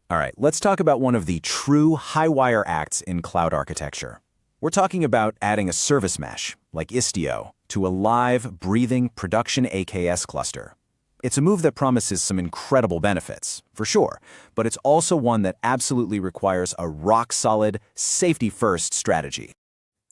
All right, let's talk about one of the true high-wire acts in cloud architecture. We're talking about adding a service mesh, like Istio, to a live, breathing production AKS cluster. It's a move that promises some incredible benefits, for sure, but it's also one that absolutely requires a rock-solid, safety-first strategy.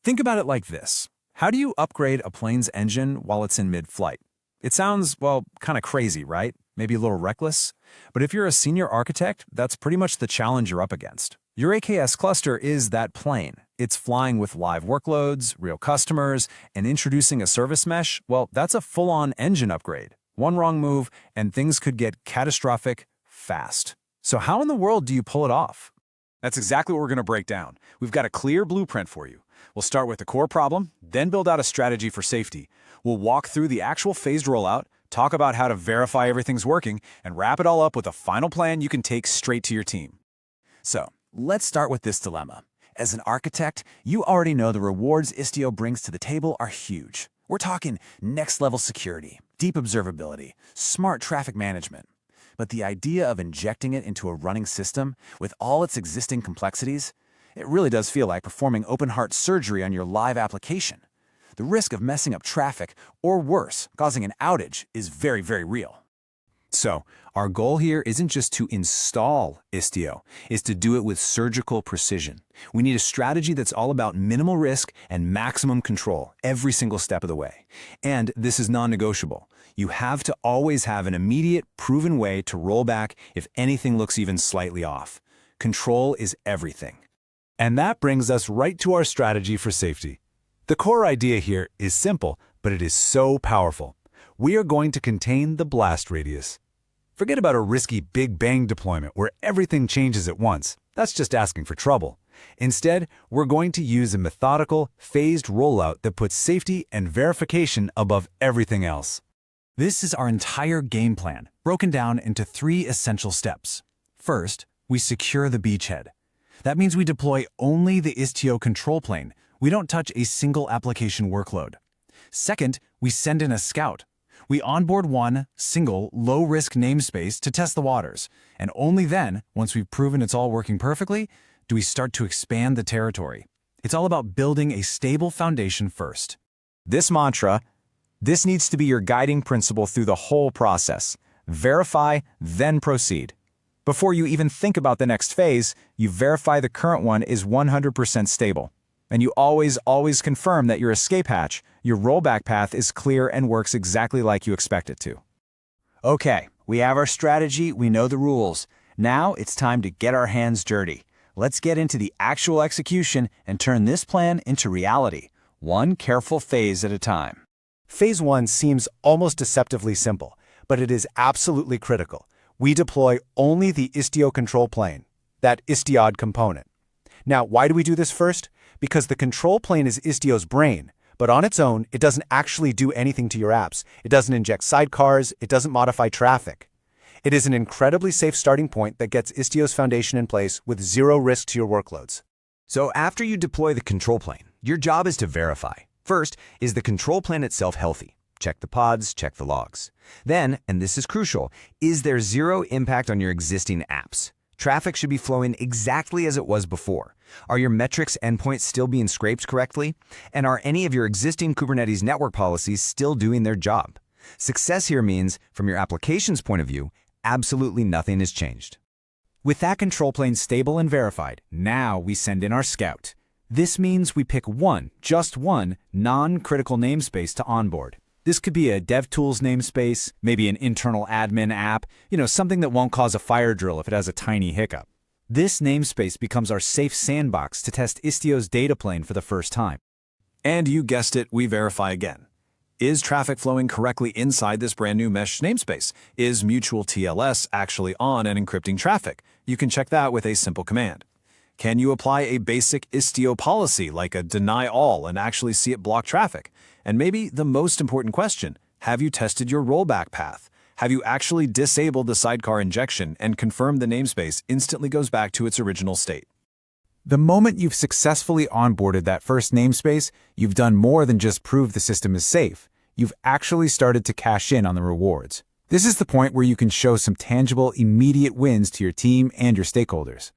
Think about it like this. How do you upgrade a plane's engine while it's in mid-flight? It sounds, well, kind of crazy, right? Maybe a little reckless? But if you're a senior architect, that's pretty much the challenge you're up against. Your AKS cluster is that plane. It's flying with live workloads, real customers, and introducing a service mesh, well, that's a full-on engine upgrade. One wrong move, and things could get catastrophic fast. So how in the world do you pull it off? That's exactly what we're going to break down. We've got a clear blueprint for you. We'll start with the core problem, then build out a strategy for safety. We'll walk through the actual phased rollout, talk about how to verify everything's working, and wrap it all up with a final plan you can take straight to your team. So, let's start with this dilemma. As an architect, you already know the rewards Istio brings to the table are huge. We're talking next-level security, deep observability, smart traffic management. But the idea of injecting it into a running system with all its existing complexities, it really does feel like performing open-heart surgery on your live application. The risk of messing up traffic, or worse, causing an outage, is very, very real. So, our goal here isn't just to install Istio, it's to do it with surgical precision. We need a strategy that's all about minimal risk and maximum control every single step of the way. And this is non-negotiable. You have to always have an immediate, proven way to roll back if anything looks even slightly off. Control is everything. And that brings us right to our strategy for safety. The core idea here is simple, but it is so powerful. We are going to contain the blast radius. Forget about a risky Big Bang deployment where everything changes at once. That's just asking for trouble. Instead, we're going to use a methodical, phased rollout that puts safety and verification above everything else. This is our entire game plan, broken down into 3 essential steps. First, we secure the beachhead. That means we deploy only the Istio control plane. We don't touch a single application workload. Second, we send in a scout. We onboard one single low-risk namespace to test the waters, and only then, once we've proven it's all working perfectly, do we start to expand the territory. It's all about building a stable foundation first. This mantra, this needs to be your guiding principle through the whole process. Verify, then proceed. Before you even think about the next phase, you verify the current one is 100% stable. And you always confirm that your escape hatch, your rollback path is clear and works exactly like you expect it to. Okay, we have our strategy, we know the rules. Now it's time to get our hands dirty. Let's get into the actual execution and turn this plan into reality, one careful phase at a time. Phase 1 seems almost deceptively simple, but it is absolutely critical. We deploy only the Istio control plane, that Istiod component. Now, why do we do this first? Because the control plane is Istio's brain, but on its own, it doesn't actually do anything to your apps. It doesn't inject sidecars, it doesn't modify traffic. It is an incredibly safe starting point that gets Istio's foundation in place with zero risk to your workloads. So after you deploy the control plane, your job is to verify. First, is the control plane itself healthy? Check the pods, check the logs. Then, and this is crucial, is there zero impact on your existing apps? Traffic should be flowing exactly as it was before. Are your metrics endpoints still being scraped correctly? And are any of your existing Kubernetes network policies still doing their job? Success here means, from your application's point of view, absolutely nothing has changed. With that control plane stable and verified, now we send in our scout. This means we pick just one, non-critical namespace to onboard. This could be a DevTools namespace, maybe an internal admin app, something that won't cause a fire drill if it has a tiny hiccup. This namespace becomes our safe sandbox to test Istio's data plane for the first time. And you guessed it, we verify again. Is traffic flowing correctly inside this brand new mesh namespace? Is mutual TLS actually on and encrypting traffic? You can check that with a simple command. Can you apply a basic Istio policy like a deny all and actually see it block traffic? And maybe the most important question, have you tested your rollback path? Have you actually disabled the sidecar injection and confirmed the namespace instantly goes back to its original state? The moment you've successfully onboarded that first namespace, you've done more than just prove the system is safe. You've actually started to cash in on the rewards. This is the point where you can show some tangible, immediate wins to your team and your stakeholders.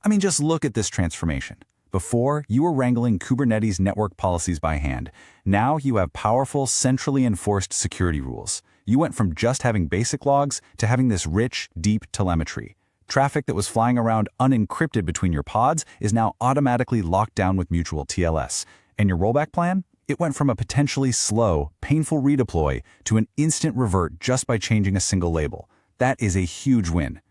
I mean, just look at this transformation. Before, you were wrangling Kubernetes network policies by hand. Now you have powerful, centrally enforced security rules. You went from just having basic logs to having this rich, deep telemetry. Traffic that was flying around unencrypted between your pods is now automatically locked down with mutual TLS. And your rollback plan? It went from a potentially slow, painful redeploy to an instant revert just by changing a single label. That is a huge win.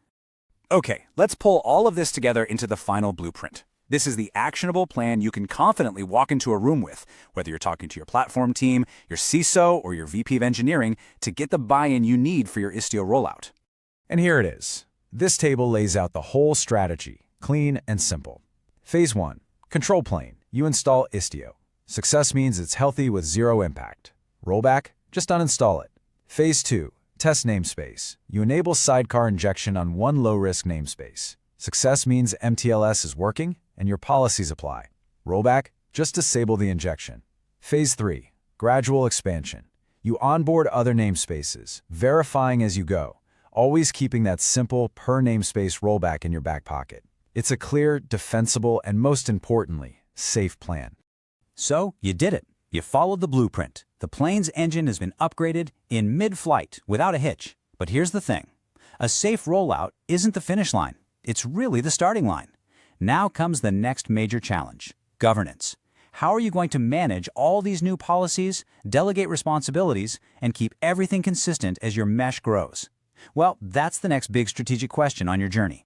Okay, let's pull all of this together into the final blueprint. This is the actionable plan you can confidently walk into a room with, whether you're talking to your platform team, your CISO, or your VP of engineering, to get the buy-in you need for your Istio rollout. And here it is. This table lays out the whole strategy, clean and simple. Phase 1. Control plane. You install Istio. Success means it's healthy with zero impact. Rollback? Just uninstall it. Phase 2. Test namespace. You enable sidecar injection on one low-risk namespace. Success means MTLS is working and your policies apply. Rollback? Just disable the injection. Phase 3. Gradual expansion. You onboard other namespaces, verifying as you go, always keeping that simple per-namespace rollback in your back pocket. It's a clear, defensible, and most importantly, safe plan. So, you did it. You followed the blueprint. The plane's engine has been upgraded in mid-flight without a hitch. But here's the thing. A safe rollout isn't the finish line. It's really the starting line. Now comes the next major challenge: governance. How are you going to manage all these new policies, delegate responsibilities, and keep everything consistent as your mesh grows? Well, that's the next big strategic question on your journey.